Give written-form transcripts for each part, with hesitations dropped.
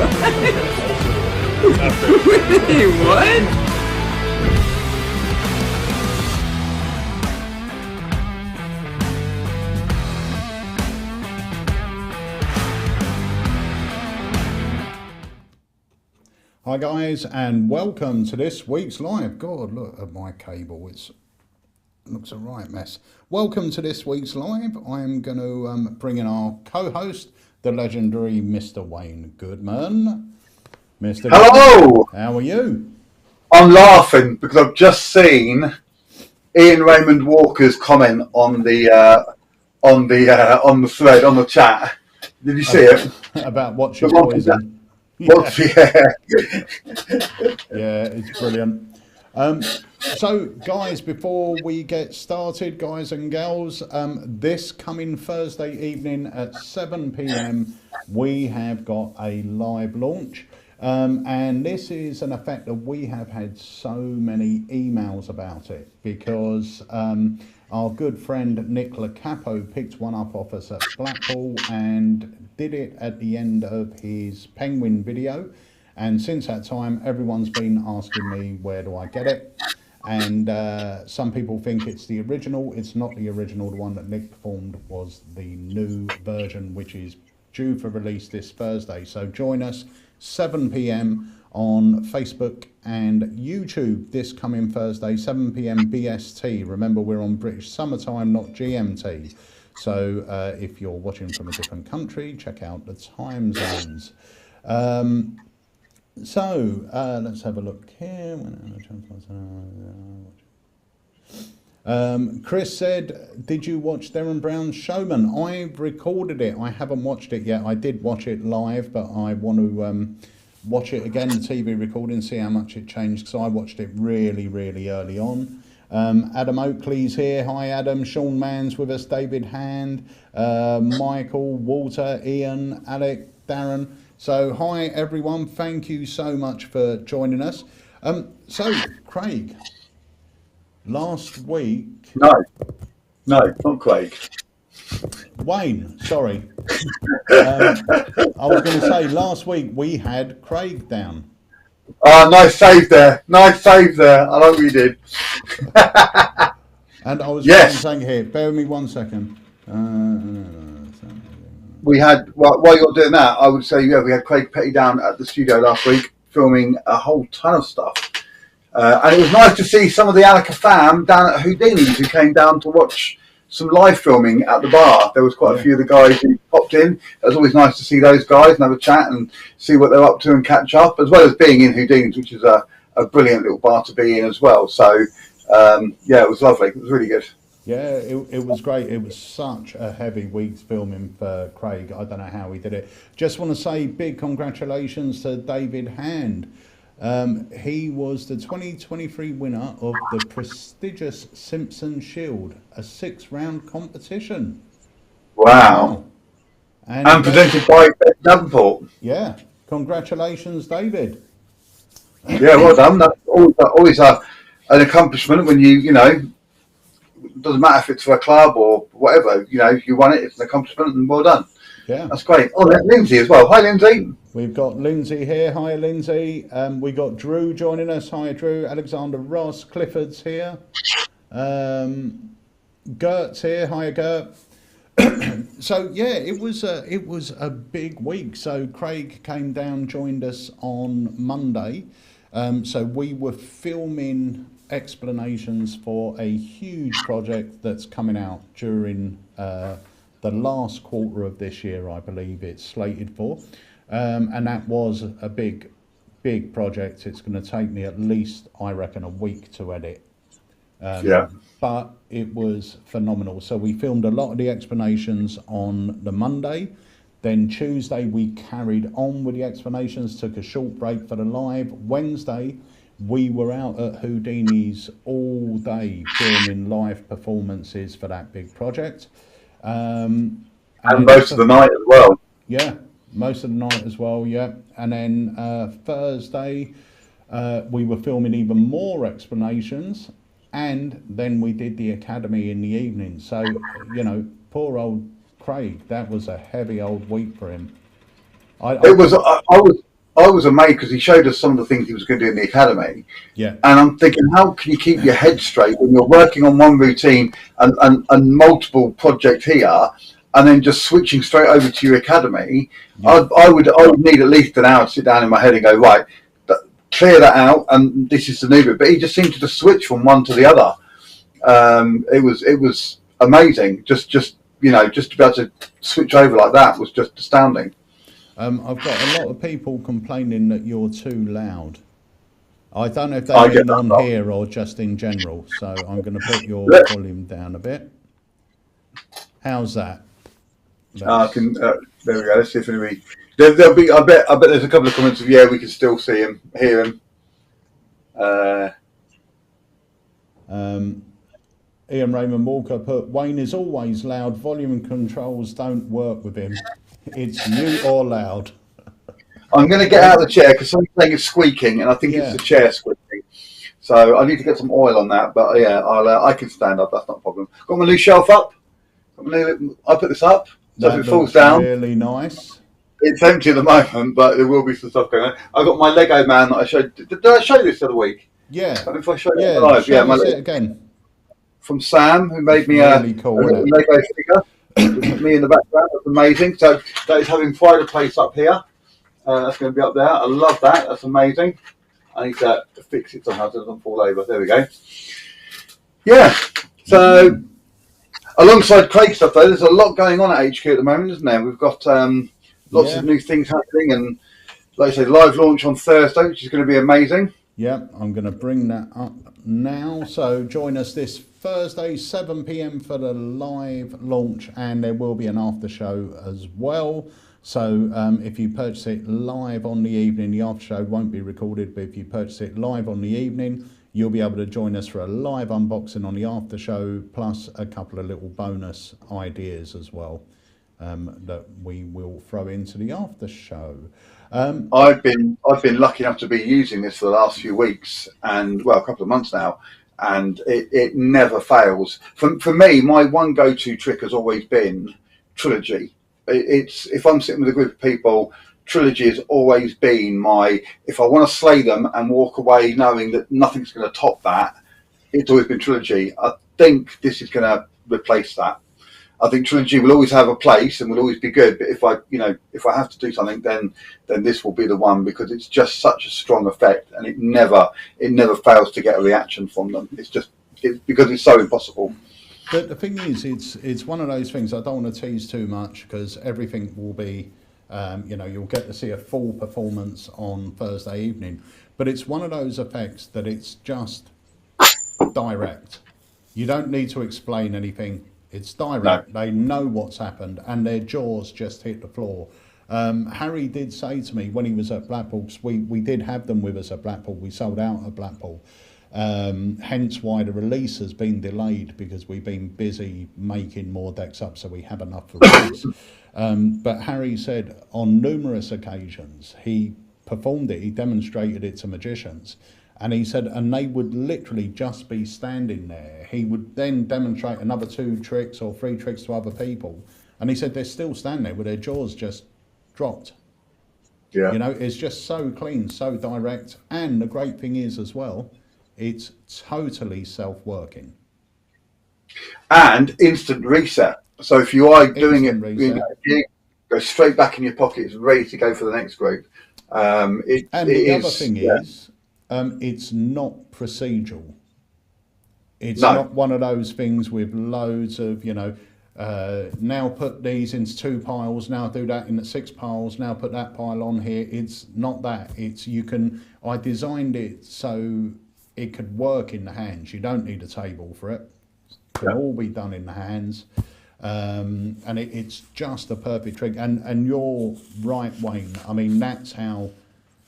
Wait, what? Hi guys, and welcome to this week's live. God, look at my cable, it looks a right mess. Welcome to this week's live. I'm going to bring in our co-host, the legendary Mr. Wayne Goodman. Mr. Hello! Goodman, how are you? I'm laughing because I've just seen Ian Raymond Walker's comment on the thread, on the chat. Did you see it? About watching Poison. Yeah. Yeah, it's brilliant. So guys, before we get started, guys and gals, this coming Thursday evening at 7 p.m. we have got a live launch, and this is an effect that we have had so many emails about it because our good friend Nick Lacapo picked one up off us at Blackpool and did it at the end of his Penguin video, and since that time everyone's been asking me where do I get it, and some people think it's the original. It's not the original. The one that Nick performed was the new version, which is due for release this Thursday. So join us 7 p.m. on Facebook and YouTube this coming Thursday, 7 p.m. BST. Remember, we're on British Summertime, not GMT. So if you're watching from a different country, check out the time zones. Let's have a look here. Chris said, did you watch Darren Brown's Showman? I've recorded it. I haven't watched it yet. I did watch it live, but I want to watch it again, the TV recording, see how much it changed, because I watched it really, really early on. Adam Oakley's here. Hi Adam. Sean Mann's with us. David Hand, Michael, Walter, Ian, Alec, Darren. So hi everyone, thank you so much for joining us. So Craig, last week... No, not Craig. Wayne, sorry. I was going to say, last week we had Craig down. Nice save there. I like what you did. And I was saying here, bear with me 1 second. We had, while you're doing that, I would say, we had Craig Petty down at the studio last week filming a whole ton of stuff. And it was nice to see some of the ALAKAZAM down at Houdini's who came down to watch some live filming at the bar. There was quite a few of the guys who popped in. It was always nice to see those guys and have a chat and see what they're up to and catch up, as well as being in Houdini's, which is a brilliant little bar to be in as well. So, it was lovely. It was really good. Yeah, it was great. It was such a heavy week's filming for Craig. I don't know how he did it. Just want to say big congratulations to David Hand. He was the 2023 winner of the prestigious Simpson Shield, a 6-round competition. Wow. And presented by Davenport. Yeah, congratulations, David. Yeah, well done. That's always an accomplishment when you it doesn't matter if it's for a club or whatever, you won it, it's an accomplishment, and well done. Yeah. That's great. Oh, Lindsay as well. Hi, Lindsay. We've got Lindsay here. Hi, Lindsay. We got Drew joining us. Hi, Drew. Alexander Ross. Clifford's here. Gert's here. Hi, Gert. So, yeah, it was a big week. So Craig came down, joined us on Monday. So we were filming explanations for a huge project that's coming out during the last quarter of this year, I believe it's slated for, and that was a big project. It's going to take me at least, I reckon, a week to edit, but it was phenomenal. So we filmed a lot of the explanations on the Monday. Then Tuesday we carried on with the explanations, took a short break for the live. Wednesday we were out at Houdini's all day filming live performances for that big project. And most of the night as well. Yeah, most of the night as well, yeah. And then Thursday, we were filming even more explanations. And then we did the Academy in the evening. So, poor old Craig, that was a heavy old week for him. I was amazed because he showed us some of the things he was going to do in the academy. Yeah. And I'm thinking, how can you keep your head straight when you're working on one routine and multiple projects here, and then just switching straight over to your academy? Yeah. I would need at least an hour to sit down in my head and go, right, clear that out, and this is the new bit. But he just seemed to just switch from one to the other. It was amazing. Just to be able to switch over like that was just astounding. I've got a lot of people complaining that you're too loud. I don't know if they mean on here or just in general, so I'm going to put your volume down a bit. How's that? There we go. Let's see if anybody. There'll be. I bet there's a couple of comments of we can still see him, hear him. Ian Raymond Walker put, Wayne is always loud. Volume and controls don't work with him. It's mute or loud. I'm going to get out of the chair because something is squeaking, and I think it's the chair squeaking. So I need to get some oil on that. But I can stand up. That's not a problem. Got my new shelf up. I put this up, so if it falls down. Really nice. It's empty at the moment, but there will be some stuff going on. I got my Lego man that I showed. Did I show you this the other week? Yeah. I don't know if I showed it live. Show us it again. From Sam, who made me really cool, a Lego figure. Me in the background. That's amazing. So that is having pride of place up here. That's going to be up there. I love that. That's amazing. I need to fix it somehow so it doesn't fall over. There we go. Yeah. So alongside Craig stuff, though, there's a lot going on at HQ at the moment, isn't there? We've got lots of new things happening, and like I say, live launch on Thursday, which is going to be amazing. Yeah, I'm going to bring that up now. So join us this Thursday, 7 p.m. for the live launch, and there will be an after show as well. So if you purchase it live on the evening, the after show won't be recorded, but if you purchase it live on the evening, you'll be able to join us for a live unboxing on the after show, plus a couple of little bonus ideas as well that we will throw into the after show. I've been lucky enough to be using this for the last few weeks, and a couple of months now, and it never fails. For me, my one go-to trick has always been trilogy. It's if I'm sitting with a group of people, trilogy has always been if I want to slay them and walk away knowing that nothing's going to top that, it's always been trilogy. I think this is going to replace that. I think trilogy will always have a place and will always be good, but if I have to do something, then this will be the one, because it's just such a strong effect, and it never fails to get a reaction from them. It's because it's so impossible. But the thing is, it's one of those things. I don't want to tease too much because everything will be, you'll get to see a full performance on Thursday evening. But it's one of those effects that it's just direct. You don't need to explain anything. It's direct. No. They know what's happened, and their jaws just hit the floor. Harry did say to me when he was at Blackpool, we did have them with us at Blackpool. We sold out at Blackpool. Hence why the release has been delayed, because we've been busy making more decks up so we have enough for release. But Harry said on numerous occasions he performed it, he demonstrated it to magicians, and he said, and they would literally just be standing there. He would then demonstrate another 2 tricks or 3 tricks to other people, and he said they're still standing there with their jaws just dropped. Yeah. It's just so clean, so direct, and the great thing is as well, it's totally self-working. And instant reset. So if you are doing it, go straight back in your pocket. It's ready to go for the next group. And the other thing is, it's not procedural. It's not one of those things with loads of, now put these into 2 piles, now do that in 6 piles, now put that pile on here. It's not that. I designed it so it could work in the hands. You don't need a table for it. It can all be done in the hands. And it's just a perfect trick. And you're right, Wayne. I mean, that's how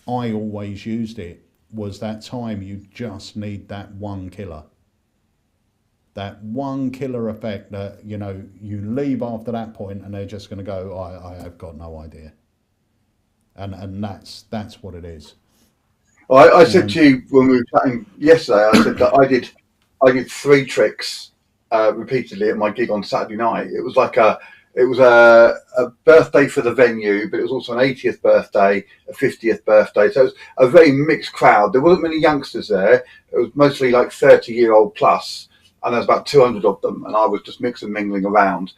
I always used it, was that time you just need that one killer. That one killer effect that, you leave after that point and they're just going to go, I have got no idea. And that's what it is. I said to you when we were chatting yesterday, I said that I did 3 tricks repeatedly at my gig on Saturday night. It was like It was a birthday for the venue, but it was also an 80th birthday, a 50th birthday. So it was a very mixed crowd. There wasn't many youngsters there. It was mostly like 30-year-old plus, and there was about 200 of them. And I was just mixing and mingling around.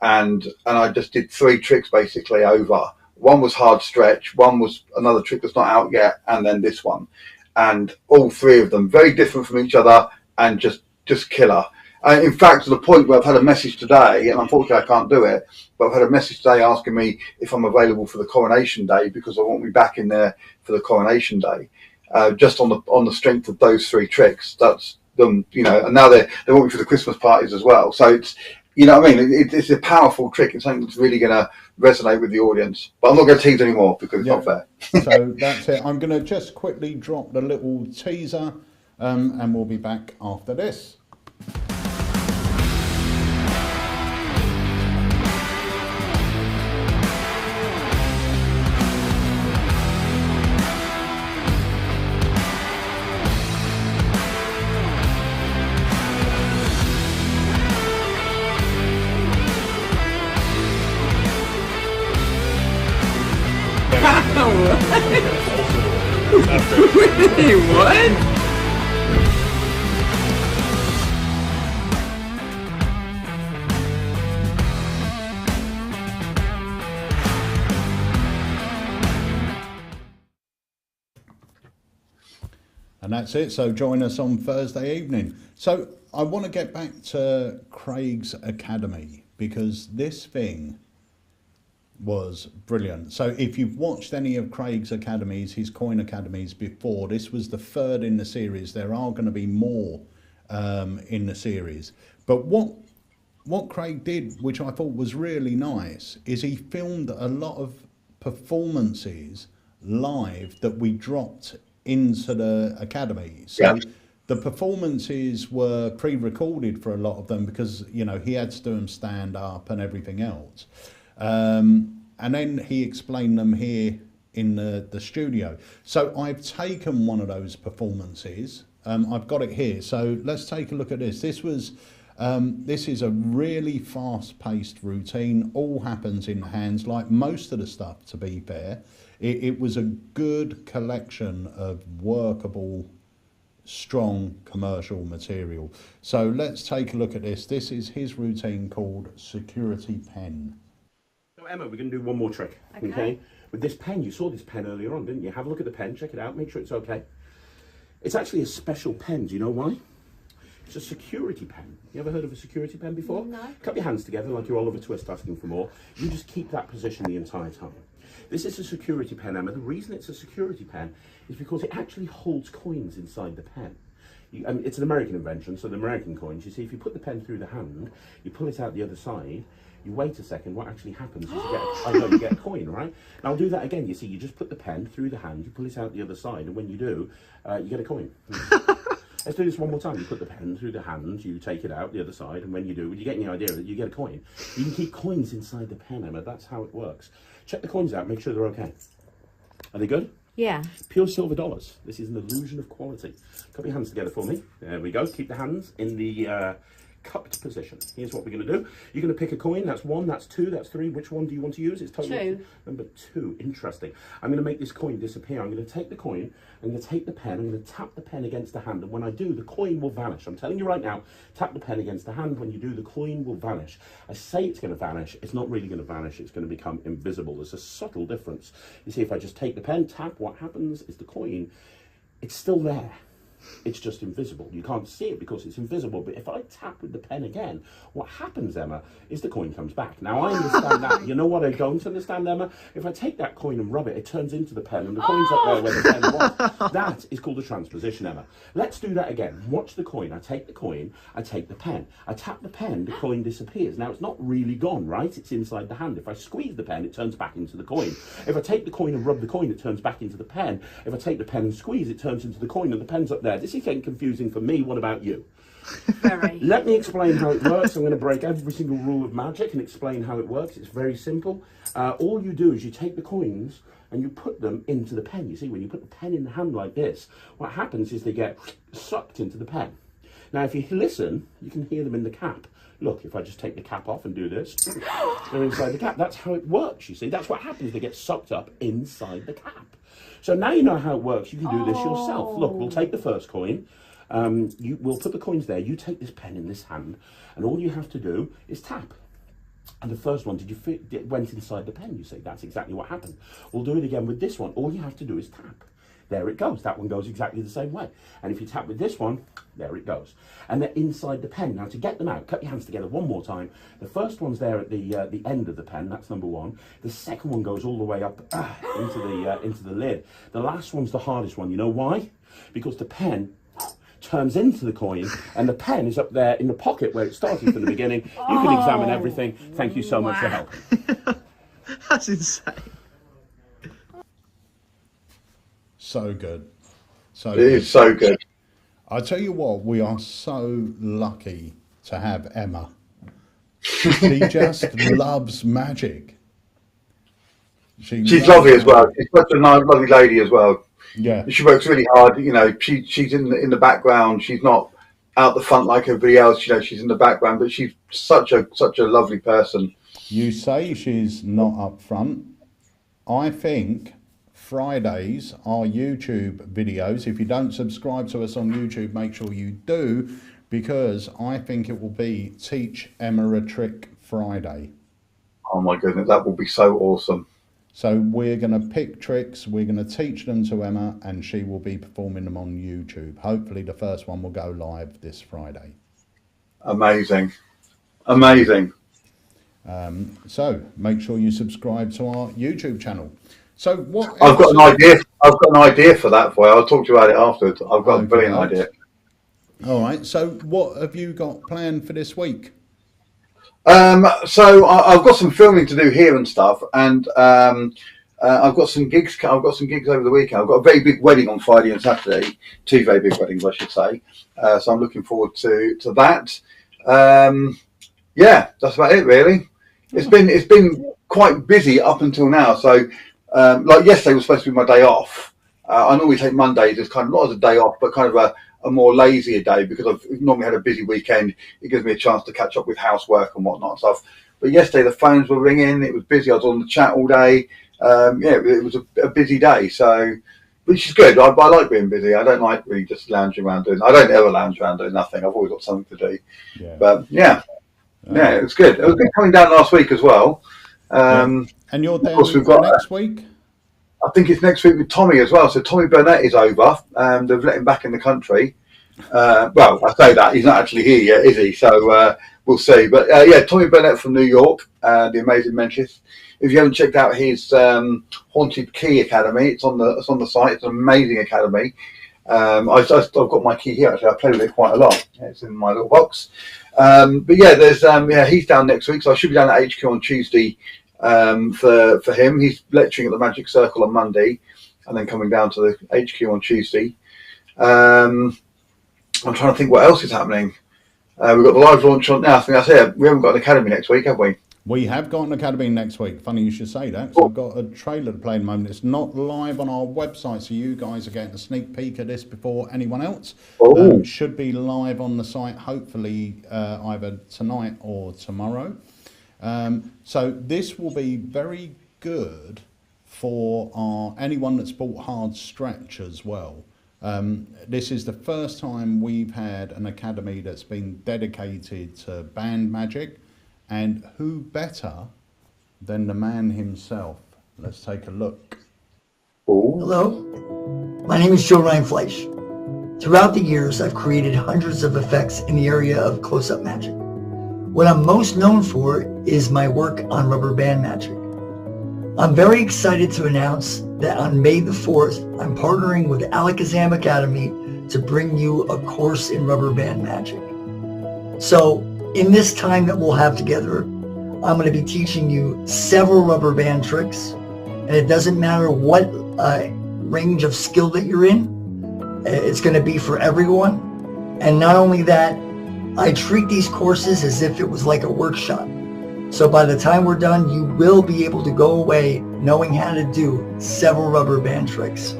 And I just did 3 tricks basically over. One was hard stretch, one was another trick that's not out yet, and then this one. And all 3 of them very different from each other and just killer. In fact, to the point where I've had a message today, and unfortunately I can't do it, but I've had a message today asking me if I'm available for the coronation day, because I want me back in there for the coronation day, just on the strength of those 3 tricks. That's them, you know. And now they want me for the Christmas parties as well. So it's, you know what I mean, it's a powerful trick. It's something that's really going to resonate with the audience. But I'm not going to tease anymore because it's not fair. So that's it. I'm going to just quickly drop the little teaser, and we'll be back after this. Wait, what? And that's it. So join us on Thursday evening. So I want to get back to Craig's Academy, because this thing was brilliant. So if you've watched any of Craig's academies, his coin academies before, this was the 3rd in the series. There are going to be more in the series. But what Craig did, which I thought was really nice, is he filmed a lot of performances live that we dropped into the academy. So the performances were pre-recorded for a lot of them, because, you know, he had to do them stand up and everything else. And then he explained them here in the studio. So I've taken one of those performances. I've got it here. So let's take a look at this. This is a really fast-paced routine. All happens in the hands, like most of the stuff, to be fair. It was a good collection of workable, strong commercial material. So let's take a look at this. This is his routine called Security Pen. So Emma, we're going to do one more trick, okay? With this pen, you saw this pen earlier on, didn't you? Have a look at the pen, check it out, make sure it's okay. It's actually a special pen. Do you know why? It's a security pen. You ever heard of a security pen before? No. Cup your hands together like you're Oliver Twist asking for more. You just keep that position the entire time. This is a security pen, Emma. The reason it's a security pen is because it actually holds coins inside the pen. It's an American invention, so the American coins, you see, if you put the pen through the hand, you pull it out the other side, you wait a second, what actually happens is you get a coin, right? And I'll do that again. You see, you just put the pen through the hand, you pull it out the other side, and when you do, you get a coin. Let's do this one more time. You put the pen through the hand, you take it out the other side, and when you do, you get the idea that you get a coin. You can keep coins inside the pen, Emma. That's how it works. Check the coins out, make sure they're okay. Are they good? Yeah. Pure silver dollars. This is an illusion of quality. Cup your hands together for me. There we go. Keep the hands in the cupped position. Here's what we're going to do. You're going to pick a coin. That's 1, that's 2, that's 3. Which one do you want to use? It's totally 2. Number 2. Interesting. I'm going to make this coin disappear. I'm going to take the coin. I'm going to take the pen. I'm going to tap the pen against the hand. And when I do, the coin will vanish. I'm telling you right now, tap the pen against the hand. When you do, the coin will vanish. I say it's going to vanish. It's not really going to vanish. It's going to become invisible. There's a subtle difference. You see, if I just take the pen, tap, what happens is the coin, it's still there. It's just invisible. You can't see it because it's invisible. But if I tap with the pen again, what happens, Emma, is the coin comes back. Now, I understand that. You know what I don't understand, Emma? If I take that coin and rub it, it turns into the pen, and the coin's up there where the pen was. That is called a transposition, Emma. Let's do that again. Watch the coin. I take the coin. I take the pen. I tap the pen. The coin disappears. Now, it's not really gone, right? It's inside the hand. If I squeeze the pen, it turns back into the coin. If I take the coin and rub the coin, it turns back into the pen. If I take the pen and squeeze, it turns into the coin, and the pen's up there. This is getting confusing for me. What about you? Very. Let me explain how it works. I'm going to break every single rule of magic and explain how it works. It's very simple. All you do is you take the coins and you put them into the pen. You see, when you put the pen in the hand like this, what happens is they get sucked into the pen. Now, if you listen, you can hear them in the cap. Look, if I just take the cap off and do this, they're inside the cap. That's how it works, you see. That's what happens. They get sucked up inside the cap. So now you know how it works. You can do this yourself. Look, we'll take the first coin. We'll put the coins there. You take this pen in this hand, and all you have to do is tap. And the first one, it went inside the pen, you see. That's exactly what happened. We'll do it again with this one. All you have to do is tap. There it goes. That one goes exactly the same way. And if you tap with this one, there it goes. And they're inside the pen. Now, to get them out, cut your hands together one more time. The first one's there at the end of the pen. That's number one. The second one goes all the way up into the lid. The last one's the hardest one. You know why? Because the pen turns into the coin, and the pen is up there in the pocket where it started from the beginning. You can examine everything. Thank you so much for helping. That's insane. So good. It is so good. I tell you what, we are so lucky to have Emma. She just loves magic. She's lovely as well. She's such a nice, lovely lady as well. Yeah, she works really hard. You know, she's in the background. She's not out the front like everybody else. You know, she's in the background, but she's such a lovely person. You say she's not up front. I think Fridays are YouTube videos. If you don't subscribe to us on YouTube, make sure you do, because I think it will be Teach Emma a Trick Friday. Oh my goodness, that will be so awesome. So we're going to pick tricks, we're going to teach them to Emma, and she will be performing them on YouTube. Hopefully the first one will go live this Friday. Amazing. Amazing. So make sure you subscribe to our YouTube channel. So what? I've got an idea. I've got an idea for that for you. I'll talk to you about it afterwards. I've got a brilliant idea. All right. So what have you got planned for this week? So I've got some filming to do here and stuff, and I've got some gigs. I've got some gigs over the weekend. I've got a very big wedding on Friday and Saturday. 2 very big weddings, I should say. So I'm looking forward to that. Yeah, that's about it really. It's been quite busy up until now. So like yesterday was supposed to be my day off. I normally take Mondays as kind of not as a day off, but kind of a more lazier day, because I've normally had a busy weekend. It gives me a chance to catch up with housework and whatnot and stuff. But yesterday the phones were ringing. It was busy. I was on the chat all day. Yeah, it was a busy day. So, which is good. I like being busy. I don't like really just lounging around doing. I don't ever lounge around doing nothing. I've always got something to do. Yeah. But yeah, it was good. It was good coming down last week as well. And you're there next week? I think it's next week with Tommy as well. So Tommy Burnett is over. They've let him back in the country. Well, I say that he's not actually here yet, is he? So we'll see. But yeah, Tommy Burnett from New York, the amazing Menchis. If you haven't checked out his Haunted Key Academy, it's on the site. It's an amazing academy. I've got my key here actually. I play with it quite a lot. It's in my little box. But yeah, there's he's down next week, so I should be down at HQ on Tuesday. For him, he's lecturing at the Magic Circle on Monday, and then coming down to the HQ on Tuesday. I'm trying to think what else is happening. We've got the live launch on now. I think that's it. We haven't got an academy next week, have we? We have got an academy next week. Funny you should say that. So I've got a trailer to play at the moment. It's not live on our website, so you guys are getting a sneak peek of this before anyone else. Should be live on the site, hopefully either tonight or tomorrow. So this will be very good for anyone that's bought hard stretch as well. This is the first time we've had an academy that's been dedicated to band magic, and who better than the man himself? Let's take a look. Hello, my name is Joe Ryan Fleisch. Throughout the years, I've created hundreds of effects in the area of close-up magic. What I'm most known for is my work on rubber band magic. I'm very excited to announce that on May the 4th, I'm partnering with AlakazamMagicUK Academy to bring you a course in rubber band magic. So in this time that we'll have together, I'm going to be teaching you several rubber band tricks, and it doesn't matter what range of skill that you're in. It's going to be for everyone. And not only that, I treat these courses as if it was like a workshop. So by the time we're done, you will be able to go away knowing how to do several rubber band tricks.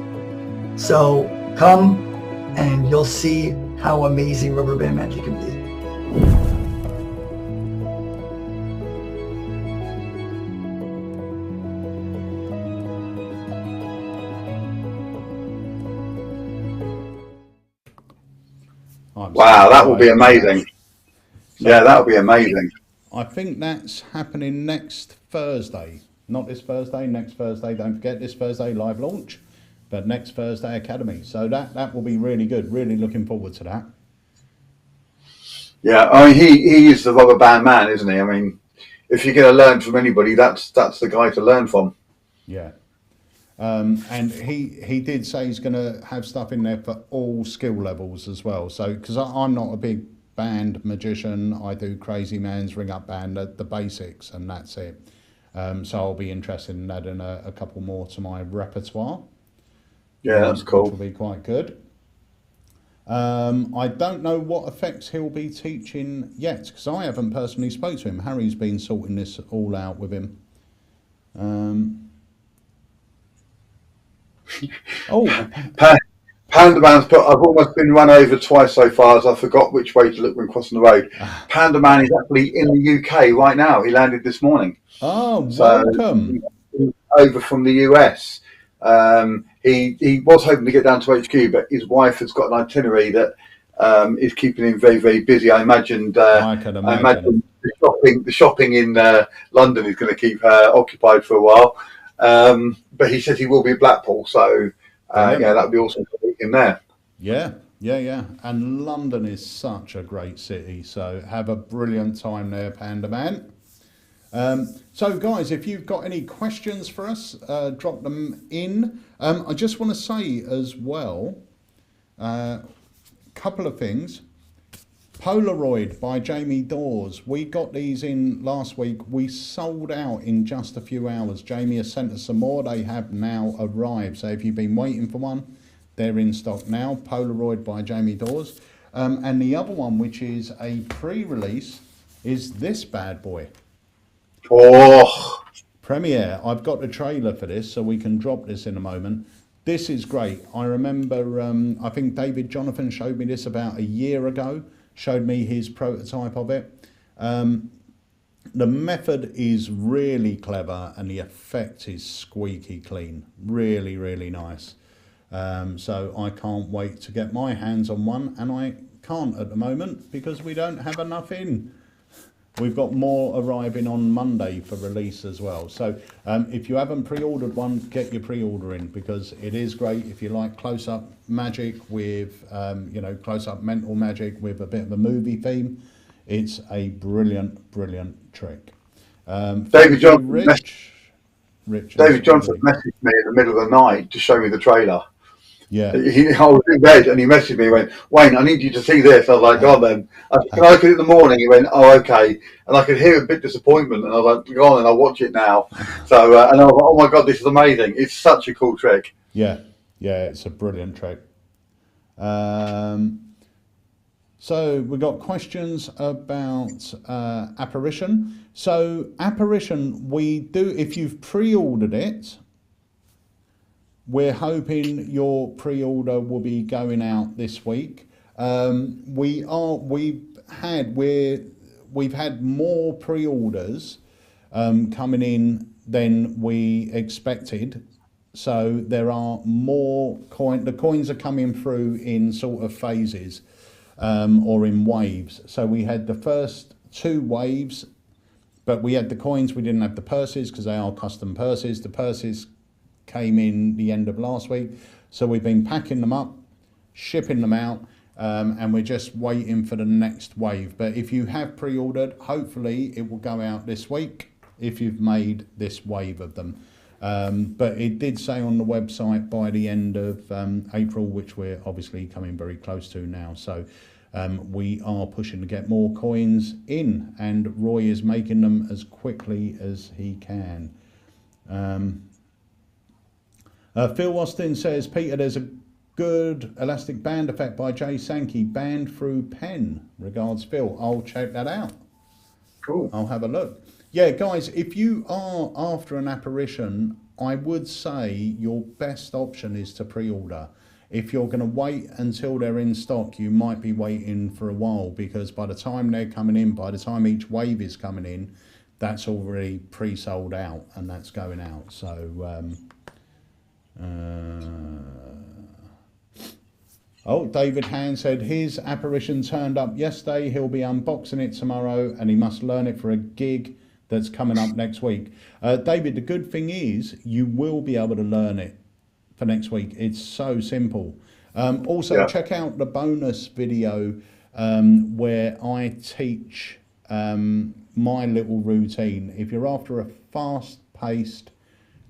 So come and you'll see how amazing rubber band magic can be. Wow, that will be amazing. So yeah, that would be amazing. I think that's happening next Thursday. Not this Thursday, next Thursday. Don't forget this Thursday live launch, but next Thursday Academy. So that will be really good. Really looking forward to that. Yeah, I mean, he is the rubber band man, isn't he? I mean, if you're going to learn from anybody, that's the guy to learn from. Yeah. And he did say he's going to have stuff in there for all skill levels as well. So, because I'm not a big band magician, I do Crazy Man's Ring Up Band, the basics, and that's it. So I'll be interested in adding a couple more to my repertoire. Yeah, that's cool. Which will be quite good. I don't know what effects he'll be teaching yet, because I haven't personally spoke to him. Harry's been sorting this all out with him. Panda Man's put, I've almost been run over twice so far as I forgot which way to look when crossing the road. Panda Man is actually in the UK right now. He landed this morning. Oh, welcome. He's over from the US. He was hoping to get down to HQ, but his wife has got an itinerary that is keeping him very, very busy. I imagine the shopping in London is going to keep her occupied for a while. But he says he will be at Blackpool, so that would be awesome to meet him there. Yeah. And London is such a great city, so have a brilliant time there, Panda Man. So guys, if you've got any questions for us, drop them in. I just want to say as well, couple of things. Polaroid by Jamie Dawes. We got these in last week. We sold out in just a few hours. Jamie has sent us some more. They have now arrived. So if you've been waiting for one, they're in stock now. Polaroid by Jamie Dawes. And the other one, which is a pre-release, is this bad boy. Oh, Premiere. I've got the trailer for this, so we can drop this in a moment. This is great. I remember, I think David Jonathan showed me this about a year ago, showed me his prototype of it. The method is really clever and the effect is squeaky clean. Really, really nice. So I can't wait to get my hands on one, and I can't at the moment because we don't have enough in. We've got more arriving on Monday for release as well. So if you haven't pre-ordered one, get your pre-order in, because it is great if you like close-up magic with, close-up mental magic with a bit of a movie theme. It's a brilliant, brilliant trick. David Johnson messaged me in the middle of the night to show me the trailer. Yeah. I was in bed and he messaged me and went, "Wayne, I need you to see this." I was like, "Go on then." Can I look at it in the morning? He went, "Oh, okay." And I could hear a bit disappointment, and I was like, "Go on, and I'll watch it now." So, and I was like, "Oh my God, this is amazing. It's such a cool trick." Yeah, it's a brilliant trick. So we've got questions about Apparition. So Apparition, we do, if you've pre-ordered it, we're hoping your pre-order will be going out this week. We've had more pre-orders coming in than we expected. So there are more the coins are coming through in sort of phases or in waves. So we had the first 2 waves, but we had the coins, we didn't have the purses because they are custom purses. The purses came in the end of last week, so we've been packing them up, shipping them out, and we're just waiting for the next wave. But if you have pre-ordered, hopefully it will go out this week if you've made this wave of them. But it did say on the website by the end of April, which we're obviously coming very close to now. So we are pushing to get more coins in, and Roy is making them as quickly as he can. Phil Austin says, "Peter, there's a good elastic band effect by Jay Sankey, band through pen. Regards, Phil." I'll check that out. Cool. I'll have a look. Yeah, guys, if you are after an apparition, I would say your best option is to pre-order. If you're going to wait until they're in stock, you might be waiting for a while, because by the time they're coming in, by the time each wave is coming in, that's already pre-sold out and that's going out. So Oh, David Hand said his apparition turned up yesterday. He'll be unboxing it tomorrow, and he must learn it for a gig that's coming up next week. David, the good thing is you will be able to learn it for next week. It's so simple. Also, check out the bonus video where I teach my little routine. If you're after a fast-paced,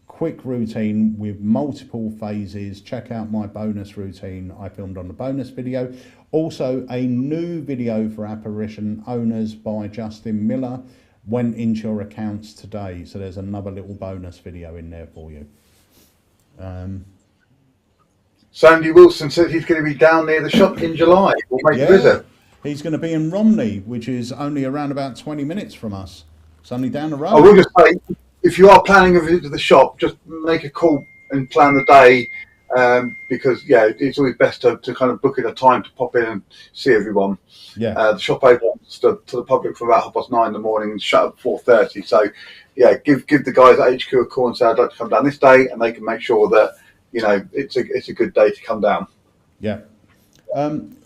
quick routine with multiple phases, check out my bonus routine I filmed on the bonus video. Also, a new video for apparition owners by Justin Miller went into your accounts today, so there's another little bonus video in there for you. Sandy Wilson said he's going to be down near the shop in July. We'll make a visit. He's going to be in Romney, which is only around about 20 minutes from us. It's only down the road. I will just say, if you are planning a visit to the shop, just make a call and plan the day, because it's always best to kind of book in a time to pop in and see everyone. The shop opens to the public for about 9:30 in the morning and shut at 4:30. So give the guys at HQ a call and say I'd like to come down this day, and they can make sure that it's a good day to come down.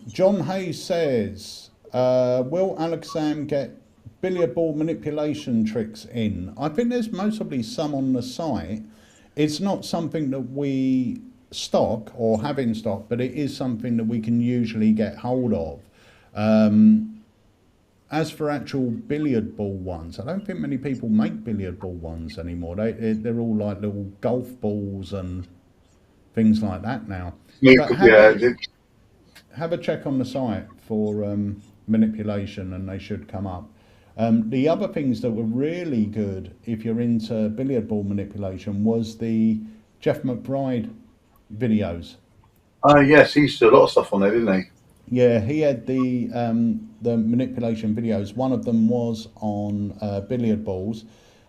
John Hayes says, will Alakazam get billiard ball manipulation tricks in? I think there's mostly some on the site. It's not something that we stock or have in stock, but it is something that we can usually get hold of. As for actual billiard ball ones, I don't think many people make billiard ball ones anymore. They're all like little golf balls and things like that now. Have a check on the site for manipulation and they should come up. The other things that were really good, if you're into billiard ball manipulation, was the Jeff McBride videos. Yes, he used to do a lot of stuff on there, didn't he? Yeah, he had the manipulation videos. One of them was on billiard balls,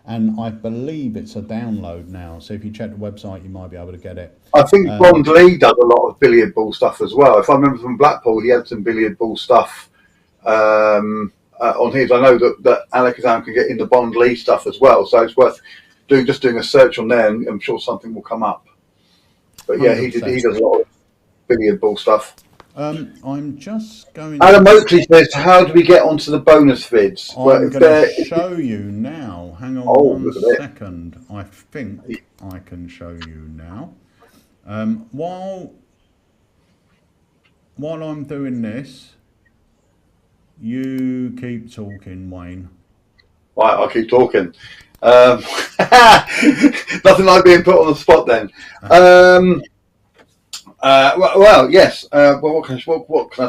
and I believe it's a download now. So if you check the website, you might be able to get it. I think Bond Lee does a lot of billiard ball stuff as well. If I remember from Blackpool, he had some billiard ball stuff on his. I know that Alakazam can get into Bond Lee stuff as well, so it's worth doing a search on there, and I'm sure something will come up. But yeah, he does a lot of billiard ball stuff. I'm just going. Adam Oakley says, "How do we get onto the bonus vids?" I'm going to show you now. Hang on one second. I think I can show you now. While I'm doing this, you keep talking, Wayne. Right, I'll keep talking. Nothing like being put on the spot then. Yes. What can I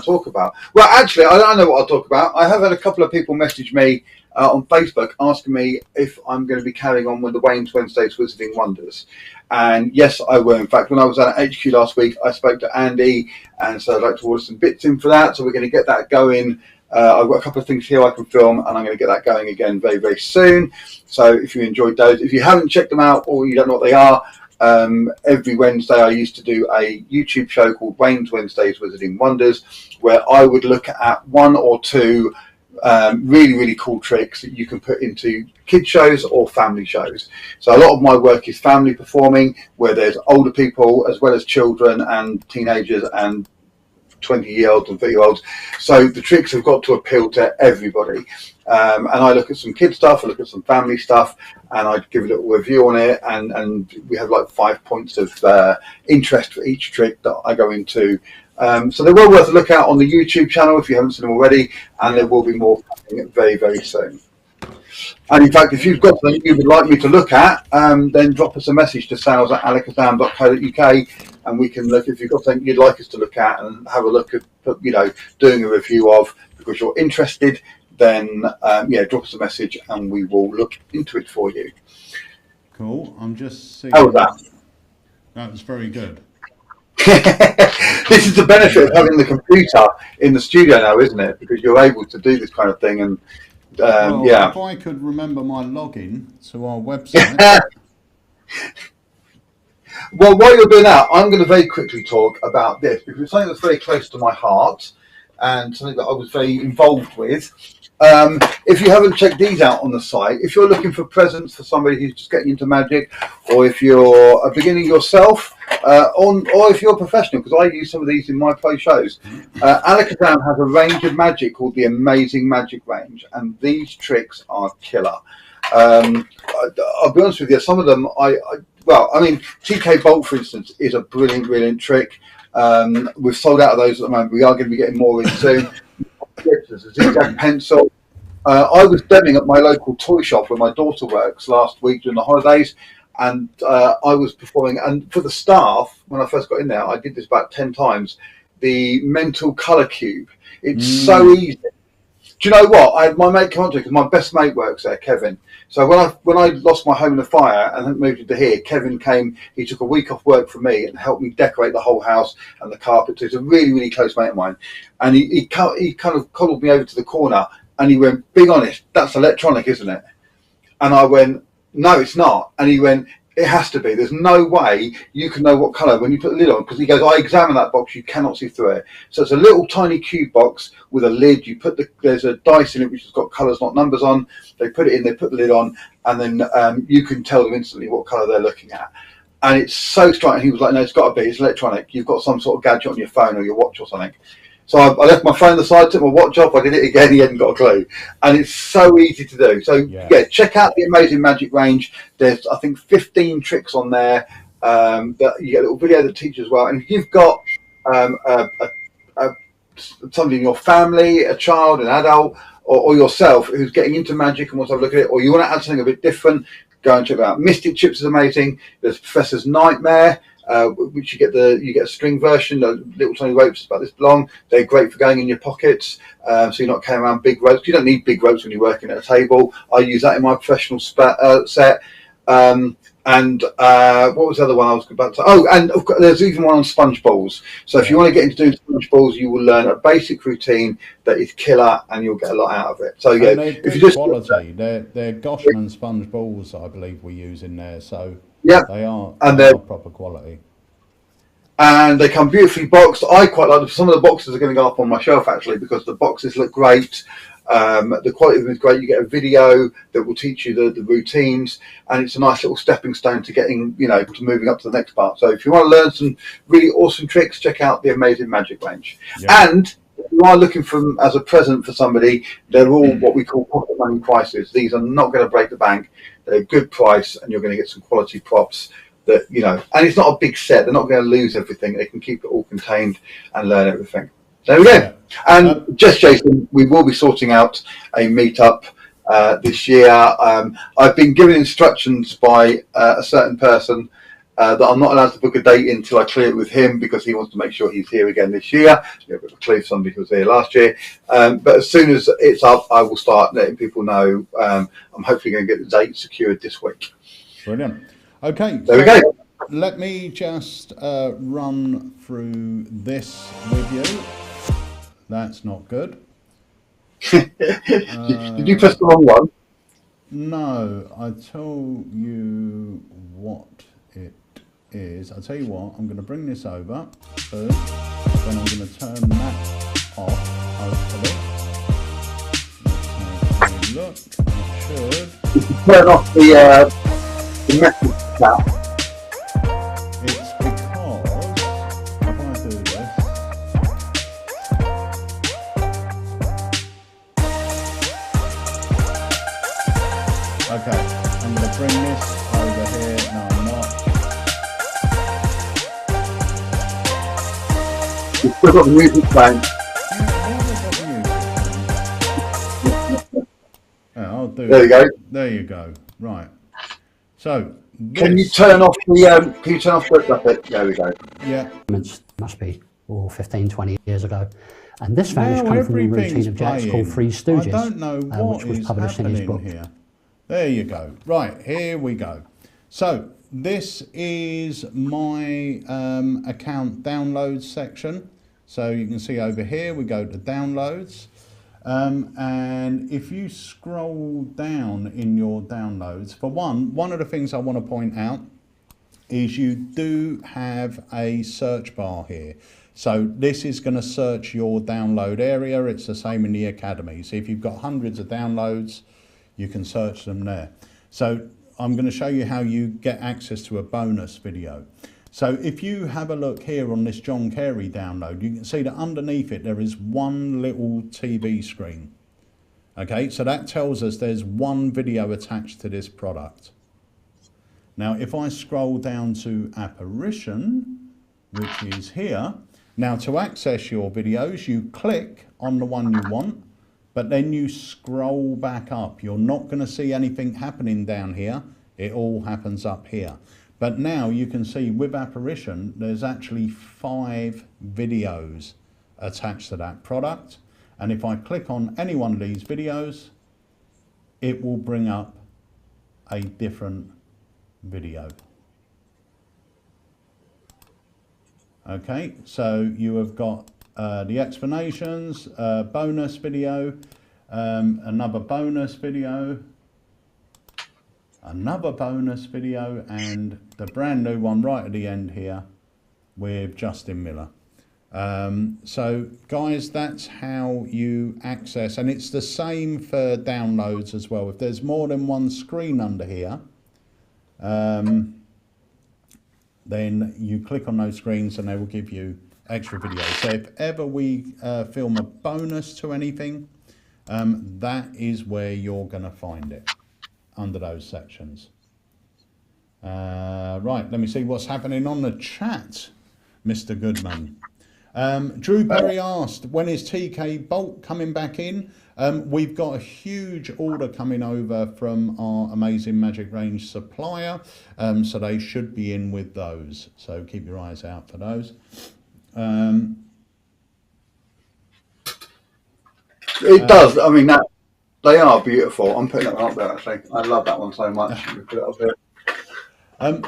talk about? Well, actually, I don't know what I'll talk about. I have had a couple of people message me on Facebook asking me if I'm going to be carrying on with the Wayne's Wednesdays Wizarding Wonders. And yes, I will. In fact, when I was at HQ last week, I spoke to Andy and said I'd like to order some bits in for that. So we're going to get that going. I've got a couple of things here I can film, and I'm going to get that going again very, very soon. So if you enjoyed those, if you haven't checked them out or you don't know what they are, every Wednesday I used to do a YouTube show called Wayne's Wednesdays Wizarding Wonders, where I would look at one or two really, really cool tricks that you can put into kid shows or family shows. So a lot of my work is family performing, where there's older people as well as children and teenagers and 20-year-olds and 30-year-olds. So the tricks have got to appeal to everybody. And I look at some kid stuff, I look at some family stuff, and I give a little review on it. And we have like 5 points of interest for each trick that I go into. So they're well worth a look out on the YouTube channel if you haven't seen them already. And there will be more coming very, very soon. And in fact, if you've got something you would like me to look at, then drop us a message to sales@alakazam.co.uk, and we can look if you've got something you'd like us to look at and have a look at, doing a review of, because you're interested. Then drop us a message and we will look into it for you. Cool. I'm just seeing. How was that? That was very good. This is the benefit of having the computer in the studio now, isn't it? Because you're able to do this kind of thing. And if I could remember my login to our website. Well, while you're doing that, I'm going to very quickly talk about this, because it's something that's very close to my heart and something that I was very involved with. If you haven't checked these out on the site, if you're looking for presents for somebody who's just getting into magic, or if you're a beginner yourself, or if you're a professional, because I use some of these in my play shows. AlakazamMagicUK has a range of magic called the Amazing Magic range, and these tricks are killer. I'll be honest with you, some of them, TK Bolt, for instance, is a brilliant trick. We've sold out of those at the moment. We are going to be getting more in soon. There's a zigzag pencil. I was demoing at my local toy shop where my daughter works last week during the holidays, and I was performing. And for the staff, when I first got in there, I did this about 10 times. The mental colour cube. It's so easy. Do you know what? My mate come on to it because my best mate works there, Kevin. So when I lost my home in the fire and moved into here, Kevin came. He took a week off work for me and helped me decorate the whole house and the carpet. So he's a really close mate of mine. And he kind of coddled me over to the corner and he went, "Being honest, that's electronic, isn't it?" And I went, "No, it's not." And he went, "It has to be. There's no way you can know what colour when you put the lid on." Because he goes, "I examined that box. You cannot see through it." So it's a little tiny cube box with a lid. You put there's a dice in it which has got colours, not numbers on. They put it in. They put the lid on, and then you can tell them instantly what colour they're looking at. And it's so striking. He was like, "No, it's got to be. It's electronic. You've got some sort of gadget on your phone or your watch or something." So I left my phone on the side, took my watch off, I did it again, he hadn't got a clue. And it's so easy to do. So yeah, check out the Amazing Magic range. There's, I think, 15 tricks on there that you get a little video that teaches as well. And if you've got somebody in your family, a child, an adult, or yourself who's getting into magic and wants to have a look at it, or you want to add something a bit different, go and check it out. Mystic Chips is amazing. There's Professor's Nightmare. Which you get a string version, little tiny ropes about this long. They're great for going in your pockets, so you're not carrying around big ropes. You don't need big ropes when you're working at a table. I use that in my professional set. And what was the other one I was about to? Oh, and of course, there's even one on sponge balls. So if you want to get into doing sponge balls, you will learn a basic routine that is killer, and you'll get a lot out of it. So yeah, if you just quality, they're Goshman sponge balls, I believe we use in there. So. Yeah, they are proper quality, and they come beautifully boxed. I quite like them. Some of the boxes are going to go up on my shelf actually because the boxes look great. The quality of them is great. You get a video that will teach you the routines, and it's a nice little stepping stone to getting, to moving up to the next part. So if you want to learn some really awesome tricks, check out the Amazing Magic range. Yeah. And if you are looking for them as a present for somebody, they're all what we call pocket money prices. These are not going to break the bank. They're a good price, and you're going to get some quality props that, and it's not a big set. They're not going to lose everything. They can keep it all contained and learn everything. There we go. Yeah. And Jason, we will be sorting out a meetup this year. I've been given instructions by a certain person that I'm not allowed to book a date until I clear it with him because he wants to make sure he's here again this year. So I've got to clear somebody who was here last year. But as soon as it's up, I will start letting people know. I'm hopefully going to get the date secured this week. Brilliant. Okay. There we go. Let me just run through this with you. That's not good. Did you press the wrong one? No, I tell you what it is. I'll tell you what, I'm going to bring this over first, then I'm going to turn that off, hopefully. Let's have a look, it should. You can turn off the message now. It's because, if I do this, okay, I'm going to bring this over here. No, I'm not. You've still got the music playing. Yeah, I'll do there you go. There you go. Right. So can you turn off the stuff? There we go. Yeah. Must be 15, 20 years ago. And this vanish comes from the routine of Jack's called Three Stooges, I don't know what which was published in his book. Here. There you go. Right, here we go. So this is my account downloads section. So you can see over here, we go to downloads. And if you scroll down in your downloads, for one of the things I want to point out is you do have a search bar here. So this is going to search your download area. It's the same in the Academy. So if you've got hundreds of downloads, you can search them there. So I'm going to show you how you get access to a bonus video. So if you have a look here on this John Carey download, you can see that underneath it there is one little TV screen. Okay, so that tells us there's one video attached to this product. Now if I scroll down to Apparition, which is here, now to access your videos you click on the one you want, but then you scroll back up. You're not going to see anything happening down here, it all happens up here. But now you can see with Apparition, there's actually 5 videos attached to that product. And if I click on any one of these videos, it will bring up a different video. Okay, so you have got the explanations, bonus video, another bonus video, another bonus video, and the brand new one right at the end here with Justin Miller. So guys, that's how you access, and it's the same for downloads as well. If there's more than one screen under here, then you click on those screens and they will give you extra videos. So if ever we film a bonus to anything, that is where you're going to find it, under those sections. Right, let me see what's happening on the chat, Mr. Goodman. Drew Perry asked, when is TK Bolt coming back in? We've got a huge order coming over from our Amazing Magic Range supplier, so they should be in with those. So keep your eyes out for those. It does. I mean, that they are beautiful. I'm putting that one up there, actually. I love that one so much. Put it up there.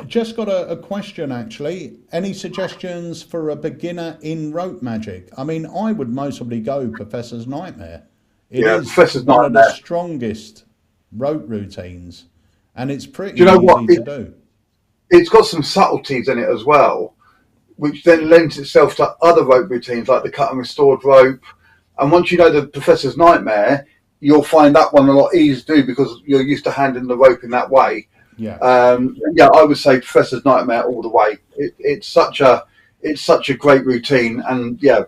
Just got a question, actually. Any suggestions for a beginner in rope magic? I mean, I would mostly go Professor's Nightmare. It is Professor's one Nightmare. of the strongest rope routines, and it's pretty Do you know easy what? to do. It's got some subtleties in it as well, which then lends itself to other rope routines like the cut and restored rope. And once you know the Professor's Nightmare, you'll find that one a lot easier to do because you're used to handling the rope in that way. Yeah. Yeah, I would say Professor's Nightmare all the way. It's such a great routine, and yeah,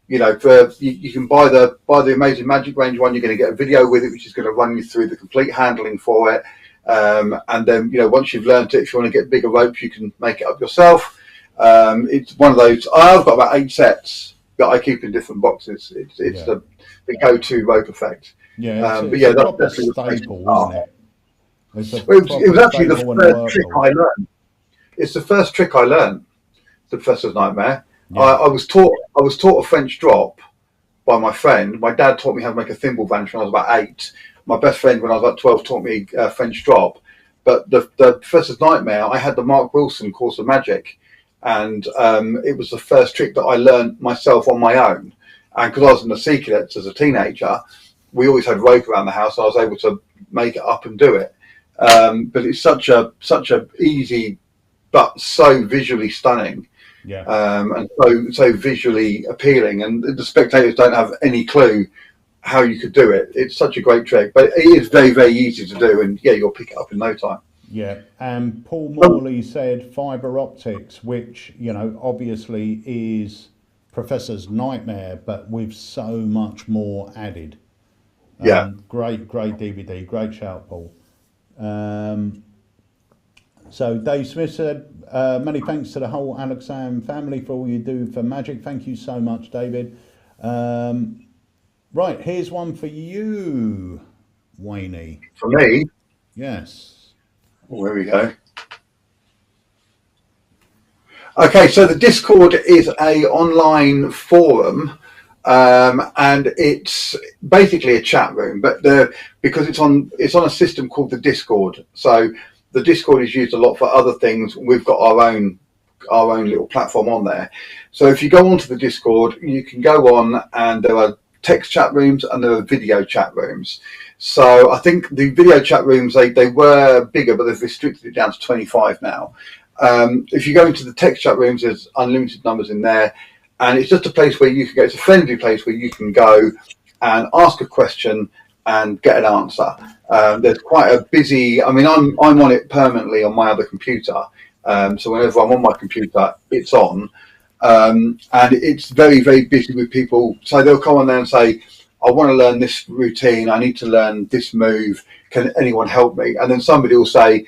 you know, you can buy the Amazing Magic Range one. You're going to get a video with it, which is going to run you through the complete handling for it. And then, you know, once you've learned it, if you want to get bigger ropes, you can make it up yourself. It's one of those. I've got about 8 sets that I keep in different boxes. It's the go-to rope effect. Yeah, but yeah, that's a definitely staple, isn't it? It was actually the first trick I learned. It's the first trick I learned, the Professor's Nightmare. Yeah. I was taught a French drop by my friend. My dad taught me how to make a thimble vanish when I was about 8. My best friend, when I was about 12, taught me French drop. But the Professor's Nightmare, I had the Mark Wilson course of magic, and it was the first trick that I learned myself on my own. And because I was in the Sea Cadets as a teenager, we always had rope around the house, and I was able to make it up and do it. But it's such a easy, but so visually stunning, and so visually appealing, and the spectators don't have any clue how you could do it. It's such a great trick, but it is very, very easy to do, and yeah, you'll pick it up in no time. Yeah, and Paul Morley said fibre optics, which, you know, obviously is Professor's Nightmare, but with so much more added. Yeah, great DVD, great shout, Paul. So Dave Smith said, many thanks to the whole Alakazam family for all you do for magic. Thank you so much, David. Right, here's one for you, Wayne. For me? Yes. Oh, here we go. Okay, so the Discord is a online forum, and it's basically a chat room, but because it's on a system called the Discord. So the Discord is used a lot for other things. We've got our own little platform on there. So if you go onto the Discord, you can go on, and there are text chat rooms and there are video chat rooms. So I think the video chat rooms, they were bigger, but they've restricted it down to 25 now. If you go into the text chat rooms, there's unlimited numbers in there, and it's just a place where you can go. It's a friendly place where you can go and ask a question and get an answer. There's quite a busy. I mean, I'm on it permanently on my other computer, so whenever I'm on my computer, it's on, and it's very, very busy with people. So they'll come on there and say, I want to learn this routine. I need to learn this move. Can anyone help me? And then somebody will say,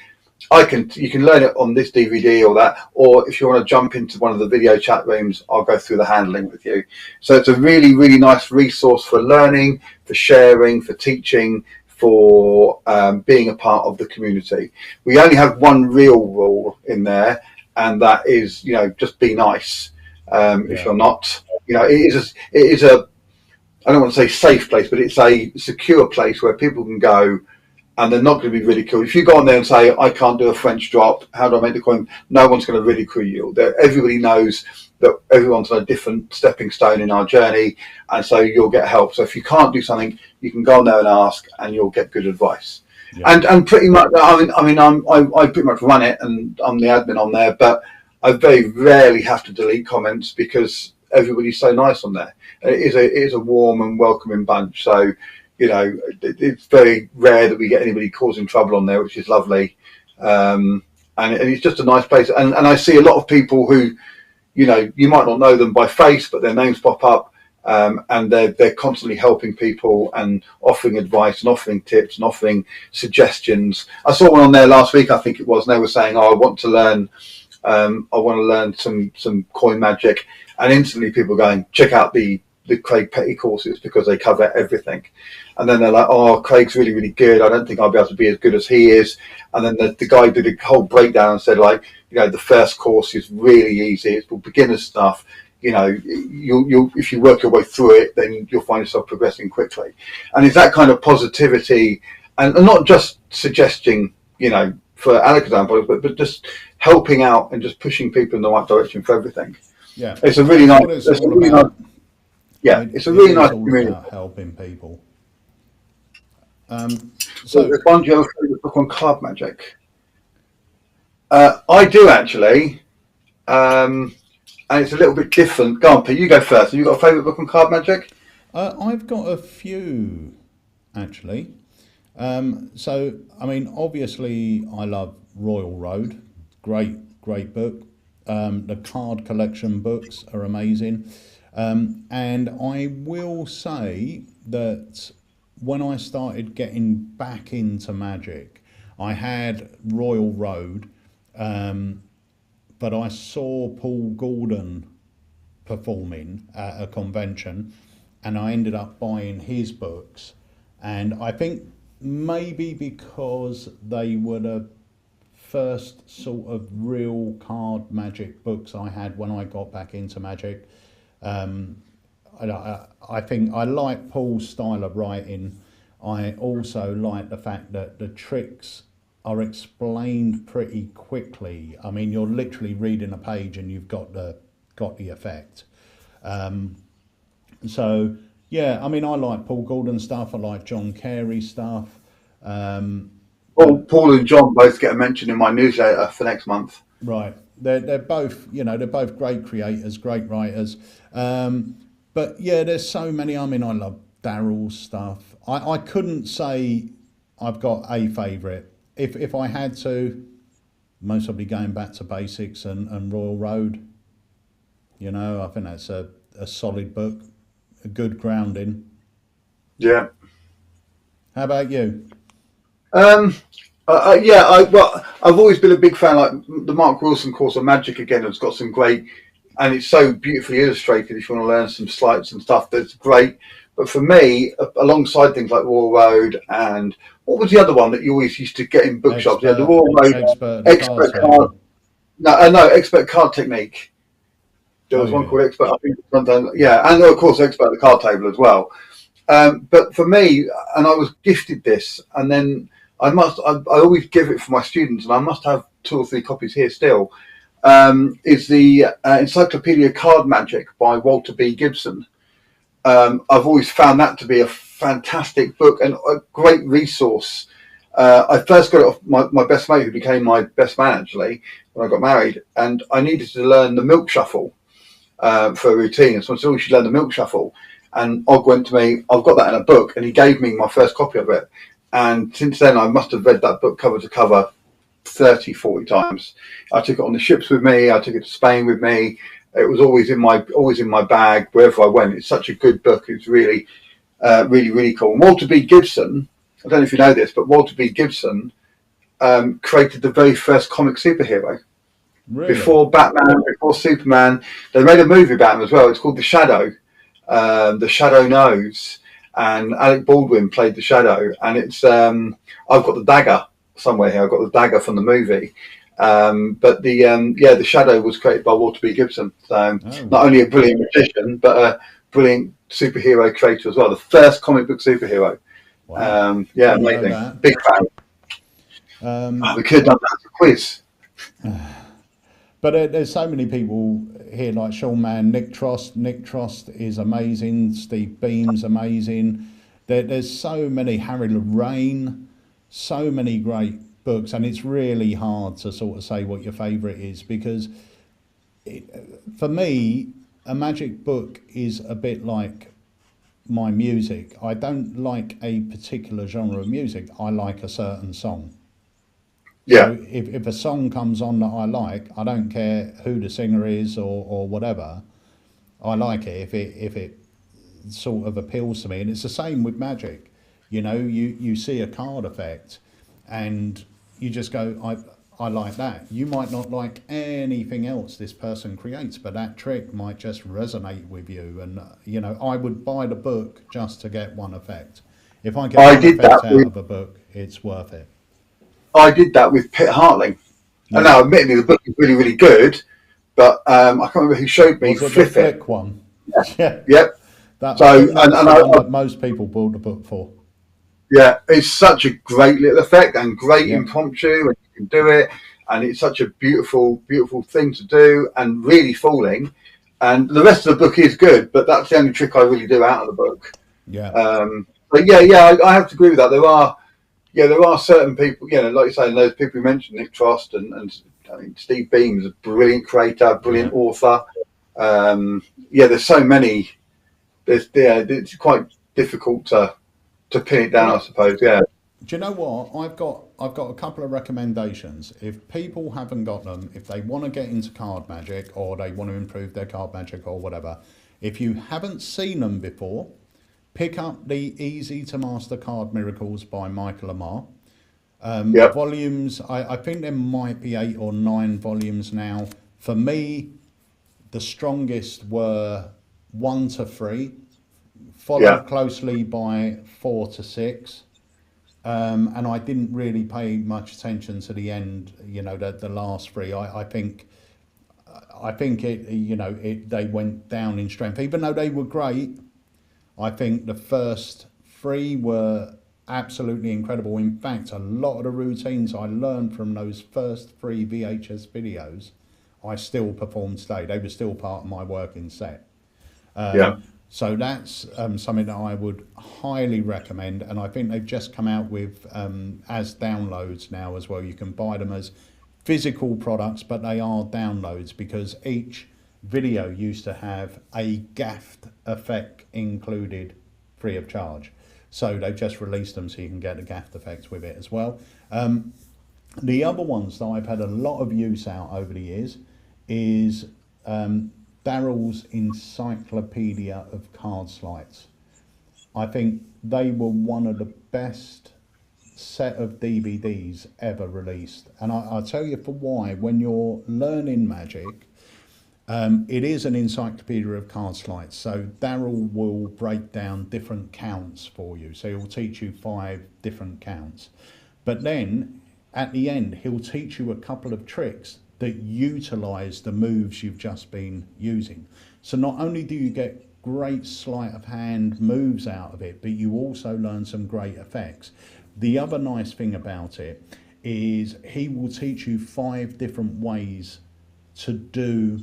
you can learn it on this DVD or that, or if you want to jump into one of the video chat rooms, I'll go through the handling with you. So it's a really, really nice resource for learning, for sharing, for teaching, for being a part of the community. We only have one real rule in there, and that is, just be nice. If you're not, it is a I don't want to say safe place, but it's a secure place where people can go and they're not going to be ridiculed. If you go on there and say, I can't do a French drop, how do I make the coin? No one's going to ridicule you. Everybody knows that everyone's on a different stepping stone in our journey, and so you'll get help. So if you can't do something, you can go on there and ask, and you'll get good advice. Yeah. And pretty much, I pretty much run it, and I'm the admin on there, but I very rarely have to delete comments because everybody's so nice on there. It is a warm and welcoming bunch. So, it's very rare that we get anybody causing trouble on there, which is lovely. And it's just a nice place. And I see a lot of people who, you might not know them by face, but their names pop up, and they're constantly helping people and offering advice and offering tips and offering suggestions. I saw one on there last week, I think it was, and they were saying, I want to learn some coin magic, and instantly people going, check out the Craig Petty courses because they cover everything. And then they're like, oh, Craig's really, really good. I don't think I'll be able to be as good as he is. And then the guy did a whole breakdown and said, like, the first course is really easy. It's for beginner stuff. You'll if you work your way through it, then you'll find yourself progressing quickly. And it's that kind of positivity, and not just suggesting, for Alakazam products, but just helping out and just pushing people in the right direction for everything. Yeah, it's a really nice. It's a really nice. Yeah, it's a really nice community. Helping people. So, do you have a favourite book on card magic? I do actually, and it's a little bit different. Go on, Pete. You go first. Have you got a favourite book on card magic? I've got a few, actually. So, I mean, obviously, I love Royal Road. Great book. The card collection books are amazing. And I will say that when I started getting back into Magic, I had Royal Road, but I saw Paul Gordon performing at a convention, and I ended up buying his books. And I think maybe because they were the first sort of real card magic books I had when I got back into Magic. I think I like Paul's style of writing. I also like the fact that the tricks are explained pretty quickly. I mean, you're literally reading a page and you've got the effect. So yeah, I mean, I like Paul Gordon stuff. I like John Carey stuff. Paul and John both get a mention in my newsletter for next month. Right. They're both, they're both great creators, great writers. But yeah, there's so many. I mean, I love Daryl's stuff. I couldn't say I've got a favourite. If I had to, most probably going back to basics and Royal Road. I think that's a solid book, a good grounding. Yeah. How about you? I've always been a big fan. Like the Mark Wilson course on Magic again has got some great, and it's so beautifully illustrated. If you want to learn some sleights and stuff, that's great. But for me, alongside things like Royal Road and what was the other one that you always used to get in bookshops? Yeah, the Royal Road Expert Card. No, Expert Card Technique. There was one called Expert. I think sometimes, and of course Expert the Card Table as well. But for me, and I was gifted this, and then I always give it for my students, and I must have 2 or 3 copies here still. Is the Encyclopedia Card Magic by Walter B. Gibson. I've always found that to be a fantastic book and a great resource I first got it off my best mate, who became my best man actually when I got married, and I needed to learn the milk shuffle for a routine. And so I said, "Oh, you should learn the milk shuffle." And Og went to me, "I've got that in a book," and he gave me my first copy of it. And since then, I must have read that book cover to cover 30, 40 times. I took it on the ships with me. I took it to Spain with me. It was always in my bag wherever I went. It's such a good book. It's really, really cool. And Walter B. Gibson, I don't know if you know this, but Walter B. Gibson created the very first comic superhero. Really? Before Batman, before Superman. They made a movie about him as well. It's called The Shadow. The Shadow Knows. And Alec Baldwin played the Shadow. And it's I've got the dagger somewhere here. I've got the dagger from the movie. But the Shadow was created by Walter B. Gibson. So not only a brilliant magician, but a brilliant superhero creator as well. The first comic book superhero. Wow. Amazing. Big fan. We could have done that as a quiz. But there's so many people here, like Sean Mann, Nick Trost. Nick Trost is amazing. Steve Beam's amazing. There's so many. Harry Lorraine. So many great books, and it's really hard to sort of say what your favourite is, because for me, a magic book is a bit like my music. I don't like a particular genre of music. I like a certain song. Yeah. So if a song comes on that I like, I don't care who the singer is or whatever. I like it if it sort of appeals to me. And it's the same with magic. You know, you see a card effect and you just go, I like that. You might not like anything else this person creates, but that trick might just resonate with you. And, you know, I would buy the book just to get one effect. If I get one effect out of a book, it's worth it. I did that with Pitt Hartling. Yeah. And now, admittedly, the book is really, really good, but I can't remember who showed me. Was it the Flick one? Yeah. Yep. That most people bought the book for. Yeah, it's such a great little effect and great impromptu, and you can do it, and it's such a beautiful, beautiful thing to do, and really fooling. And the rest of the book is good, but that's the only trick I really do out of the book. Yeah. But I have to agree with that. There are certain people, you know, like you say, those people you mentioned, Nick Trost and I mean, Steve Beam is a brilliant creator, brilliant author. There's so many. It's quite difficult to pin it down, I suppose. Yeah. Do you know what? I've got a couple of recommendations. If people haven't got them, if they want to get into card magic or they want to improve their card magic or whatever, if you haven't seen them before, pick up the Easy to Master Card Miracles by Michael Amar. Volumes, I think there might be 8 or 9 volumes now. For me, the strongest were 1 to 3, followed closely by 4 to 6. And I didn't really pay much attention to the end, you know, the last 3. I think it, you know, they went down in strength, even though they were great. I think the first 3 were absolutely incredible. In fact, a lot of the routines I learned from those first 3 VHS videos, I still perform today. They were still part of my working set. So that's something that I would highly recommend. And I think they've just come out with as downloads now as well. You can buy them as physical products, but they are downloads, because each video used to have a gaffed effect included free of charge. So they've just released them so you can get the gaffed effects with it as well. The other ones that I've had a lot of use out over the years is Daryl's Encyclopedia of Card Sleights. I think they were one of the best set of DVDs ever released. And I'll tell you for why. When you're learning magic, it is an encyclopedia of card sleights. So Daryl will break down different counts for you. So he'll teach you 5 different counts. But then at the end, he'll teach you a couple of tricks that utilize the moves you've just been using. So not only do you get great sleight of hand moves out of it, but you also learn some great effects. The other nice thing about it is he will teach you 5 different ways to do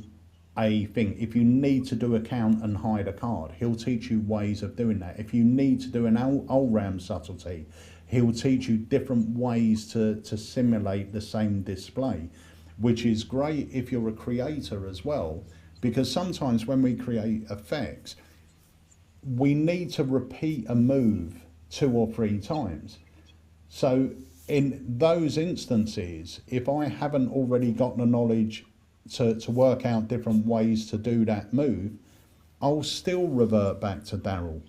a thing. If you need to do a count and hide a card, he'll teach you ways of doing that. If you need to do an all-round subtlety, he'll teach you different ways to simulate the same display, which is great if you're a creator as well, because sometimes when we create effects, we need to repeat a move 2 or 3 times. So in those instances, if I haven't already got the knowledge to work out different ways to do that move, I'll still revert back to Daryl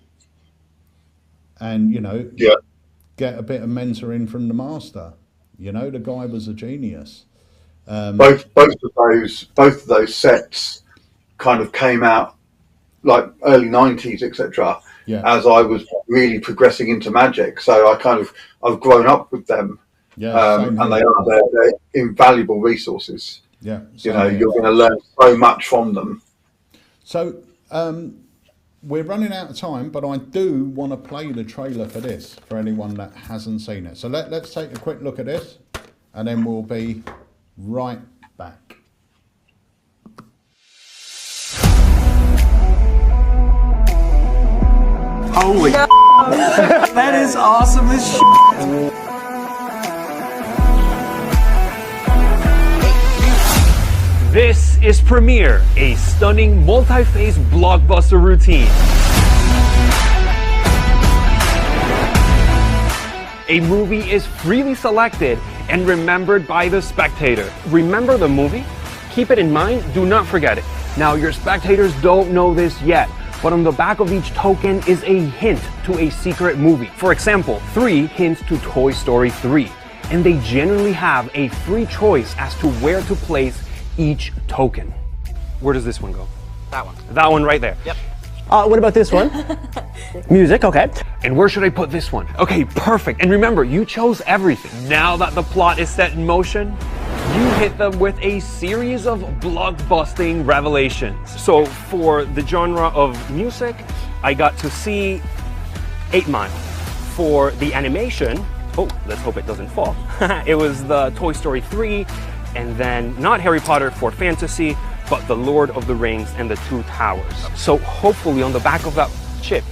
and, you know, get a bit of mentoring from the master. You know, the guy was a genius. Both of those sets kind of came out like early 90s, etc. As I was really progressing into Magic, so I've grown up with them. And they're invaluable resources. You know, you're going to learn so much from them. So we're running out of time, but I do want to play the trailer for this for anyone that hasn't seen it. So let's take a quick look at this, and then we'll be right back. Holy that is awesome as shit. This is Premiere, a stunning multi-phase blockbuster routine. A movie is freely selected and remembered by the spectator. Remember the movie? Keep it in mind, do not forget it. Now, your spectators don't know this yet, but on the back of each token is a hint to a secret movie. For example, 3 hints to Toy Story 3, and they generally have a free choice as to where to place each token. Where does this one go? That one. That one right there. Yep. What about this one? Music, okay. And where should I put this one? Okay, perfect. And remember, you chose everything. Now that the plot is set in motion, you hit them with a series of blockbusting revelations. So for the genre of music, I got to see 8 Mile. For the animation, oh, let's hope it doesn't fall. It was the Toy Story 3, and then not Harry Potter for fantasy, but The Lord of the Rings and the Two Towers. So hopefully on the back of that chip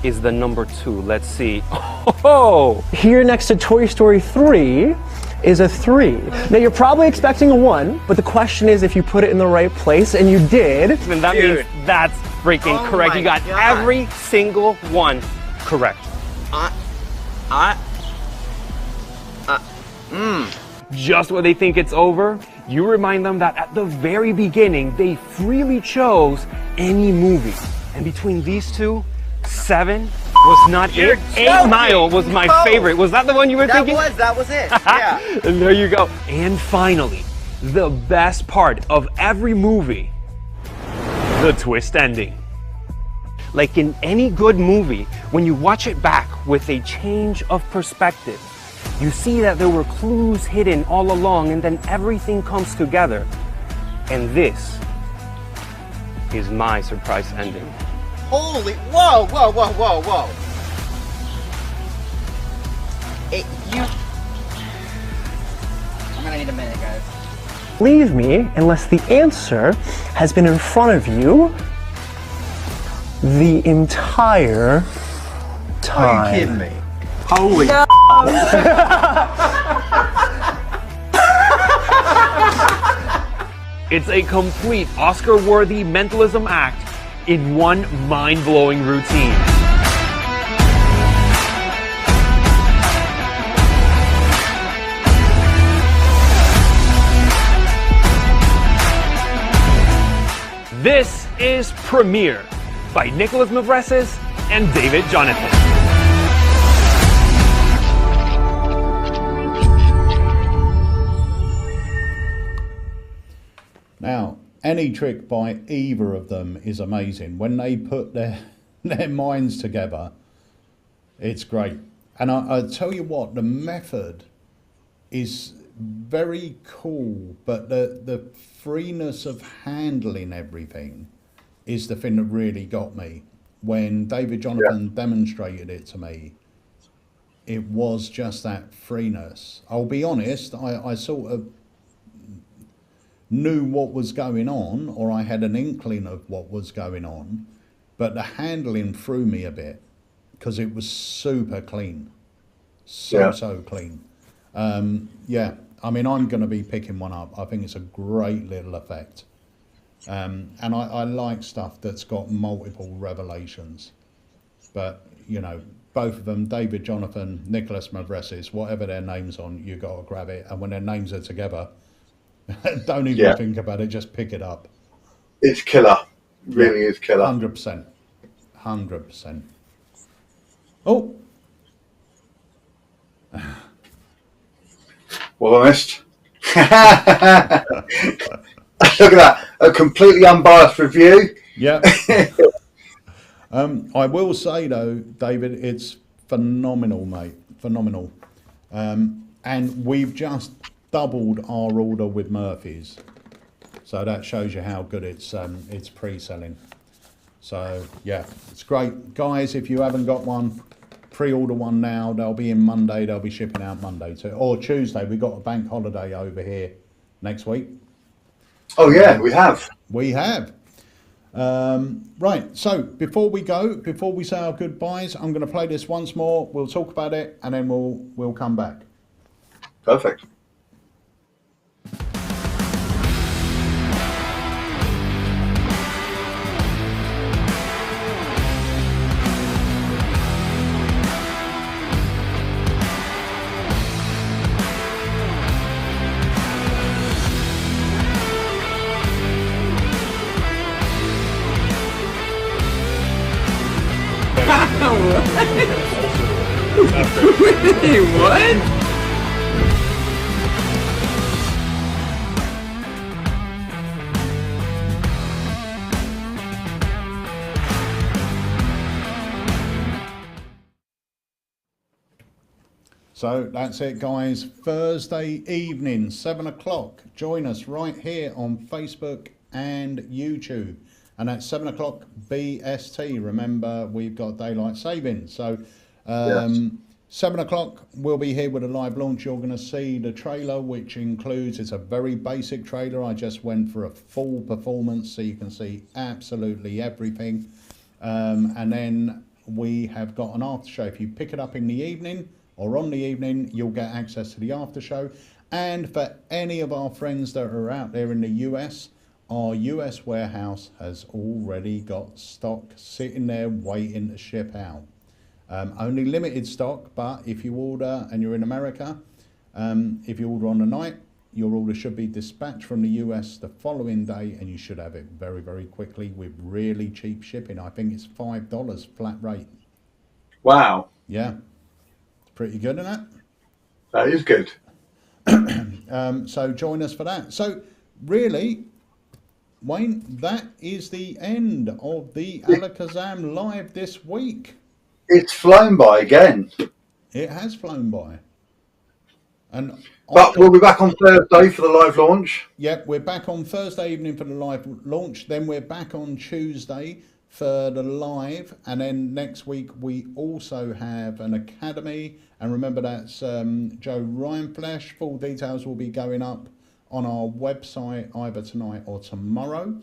is the number 2. Let's see. Oh! Here next to Toy Story 3 is a 3. Now you're probably expecting a 1, but the question is if you put it in the right place, and you did, then that means that's freaking correct. You got every single one correct. Just when they think it's over, you remind them that at the very beginning, they freely chose any movie. And between these two, 7 was not it. 8 Mile was my favorite. Was that the one you were thinking? That was it. Yeah. And there you go. And finally, the best part of every movie, the twist ending. Like in any good movie, when you watch it back with a change of perspective, you see that there were clues hidden all along, and then everything comes together. And this is my surprise ending. Holy, whoa, whoa, whoa, whoa, whoa. I'm gonna need a minute, guys. Leave me unless the answer has been in front of you the entire time. Are you kidding me? Holy It's a complete Oscar-worthy mentalism act in one mind-blowing routine. This is Premiere by Nicholas Mavresis and David Jonathan. Now, any trick by either of them is amazing. When they put their minds together, it's great. And I tell you what, the method is very cool, but the freeness of handling everything is the thing that really got me. When David Jonathan demonstrated it to me, it was just that freeness. I'll be honest, I sort of knew what was going on, or I had an inkling of what was going on, but the handling threw me a bit because it was super clean. So clean. Yeah, I mean, I'm going to be picking one up. I think it's a great little effect. And I like stuff that's got multiple revelations. But, you know, both of them, David Jonathan, Nicholas Mavresis, whatever their names on, you got to grab it. And when their names are together, don't even think about it, just pick it up. It's killer. Really is killer. 100%. 100%. Oh. What I missed? Look at that. A completely unbiased review. Yeah. I will say though, David, it's phenomenal, mate. Phenomenal. And we've just doubled our order with Murphy's. So that shows you how good it's pre-selling. So yeah, it's great. Guys, if you haven't got one, pre-order one now. They'll be in Monday. They'll be shipping out Monday too. Or Tuesday. We've got a bank holiday over here next week. Oh yeah, we have. We have. Right, so before we go, before we say our goodbyes, I'm going to play this once more. We'll talk about it and then we'll come back. Perfect. Wait, what? So that's it, guys. Thursday evening, 7 o'clock. Join us right here on Facebook and YouTube. And at 7 o'clock BST. Remember, we've got daylight savings. So 7 o'clock, we'll be here with a live launch. You're going to see the trailer, which includes, it's a very basic trailer. I just went for a full performance so you can see absolutely everything. And then we have got an after show. If you pick it up in the evening or on the evening, you'll get access to the after show. And for any of our friends that are out there in the US, our US warehouse has already got stock sitting there waiting to ship out. Only limited stock, but if you order and you're in America, if you order on the night, your order should be dispatched from the US the following day and you should have it very, very quickly with really cheap shipping. I think it's $5 flat rate. Wow. Yeah. Pretty good, isn't it? That is good. So join us for that. So really, Wayne, that is the end of the Alakazam live this week. It's flown by again. It has flown by. But we'll be back on Thursday for the live launch. Yep, we're back on Thursday evening for the live launch. Then we're back on Tuesday for the live. And then next week we also have an academy. And remember, that's Joe Rhineflesh. Full details will be going up on our website either tonight or tomorrow.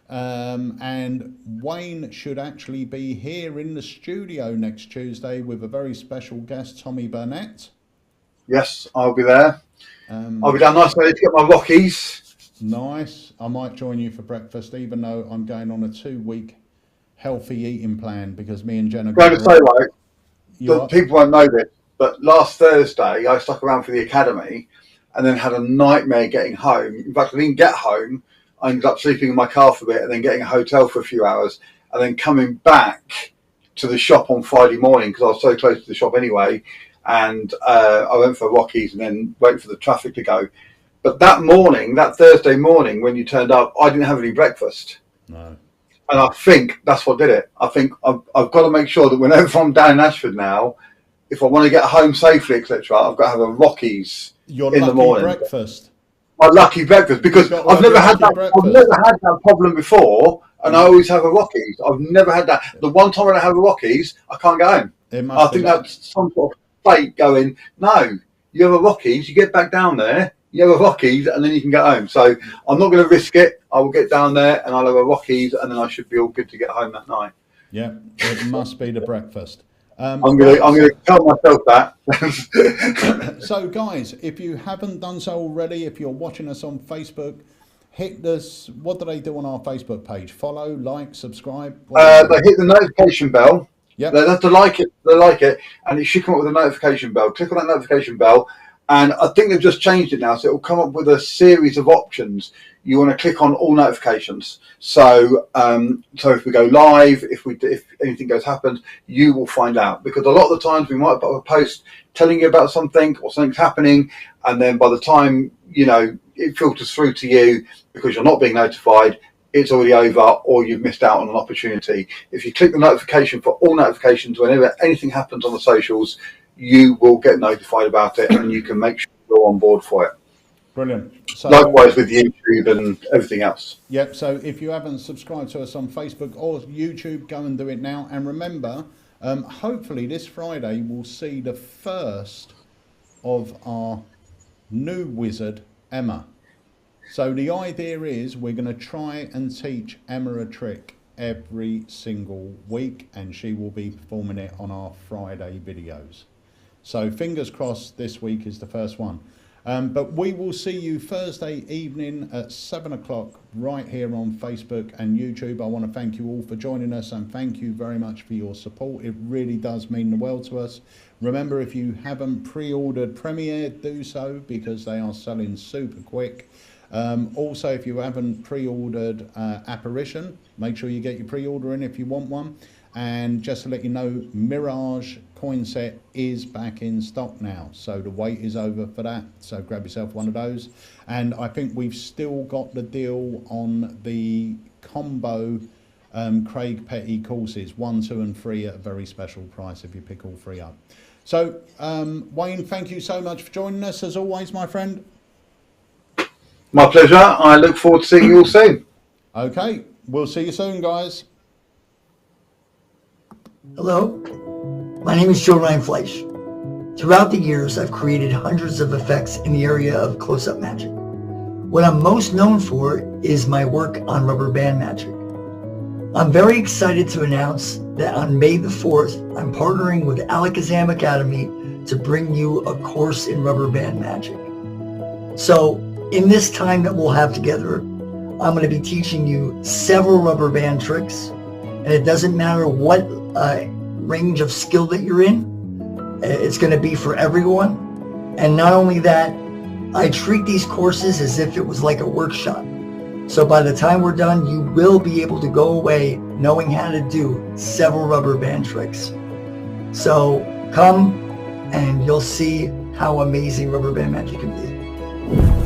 And Wayne should actually be here in the studio next Tuesday with a very special guest, Tommy Burnett. Yes, I'll be there. I'll be down nice early to get my Rockies. Nice. I might join you for breakfast, even though I'm going on a 2-week healthy eating plan because me and Jen are going to say, right, people won't know this, but last Thursday I stuck around for the academy and then had a nightmare getting home. In fact, I didn't get home. I ended up sleeping in my car for a bit and then getting a hotel for a few hours and then coming back to the shop on Friday morning because I was so close to the shop anyway. And I went for Rockies and then waited for the traffic to go. But that morning, that Thursday morning, when you turned up, I didn't have any breakfast. No. And I think that's what did it. I think I've got to make sure that whenever I'm down in Ashford now, if I want to get home safely, etc., I've got to have a Rockies in the morning. Breakfast. My lucky breakfast, because I've never had that problem before, and I always have a Rockies. I've never had that. The one time when I have a Rockies, I can't go home. I think that's some sort of fate going, no, you have a Rockies, you get back down there, you have a Rockies, and then you can get home. So I'm not going to risk it. I will get down there, and I'll have a Rockies, and then I should be all good to get home that night. Yeah, it must be the breakfast. I'm gonna tell myself that. So guys, if you haven't done so already, if you're watching us on Facebook, hit this. What do they do on our Facebook page? Follow, like, subscribe. They hit the notification bell. Yep. They have to like it. They like it, and it should come up with a notification bell. Click on that notification bell, and I think they've just changed it now, so it will come up with a series of options. You want to click on all notifications. So, so if we go live, if anything goes happens, you will find out. Because a lot of the times we might put a post telling you about something or something's happening, and then by the time it filters through to you because you're not being notified, it's already over, or you've missed out on an opportunity. If you click the notification for all notifications, whenever anything happens on the socials, you will get notified about it, and you can make sure you're on board for it. Brilliant. So, likewise with YouTube and everything else. Yep. So if you haven't subscribed to us on Facebook or YouTube, go and do it now. And remember, hopefully this Friday we'll see the first of our new wizard, Emma. So the idea is we're going to try and teach Emma a trick every single week, and she will be performing it on our Friday videos. So fingers crossed this week is the first one. But we will see you Thursday evening at 7 o'clock right here on Facebook and YouTube. I want to thank you all for joining us, and thank you very much for your support. It really does mean the world to us. Remember, if you haven't pre-ordered Premiere, do so, because they are selling super quick. Also, if you haven't pre-ordered Apparition, make sure you get your pre-order in if you want one. And just to let you know, Mirage coin set is back in stock now, so the wait is over for that, so grab yourself one of those. And I think we've still got the deal on the combo Craig Petty courses, 1, 2 and 3 at a very special price if you pick all 3 up. So Wayne, thank you so much for joining us as always, my friend. My pleasure. I look forward to seeing you all soon. Okay, we'll see you soon, guys. Hello, my name is Joe Ryan Fleisch. Throughout the years, I've created hundreds of effects in the area of close-up magic. What I'm most known for is my work on rubber band magic. I'm very excited to announce that on May the 4th, I'm partnering with AlakazamMagicUK Academy to bring you a course in rubber band magic. So, in this time that we'll have together, I'm going to be teaching you several rubber band tricks, and it doesn't matter what range of skill that you're in. It's going to be for everyone. And not only that, I treat these courses as if it was like a workshop. So by the time we're done, you will be able to go away knowing how to do several rubber band tricks. So come and you'll see how amazing rubber band magic can be.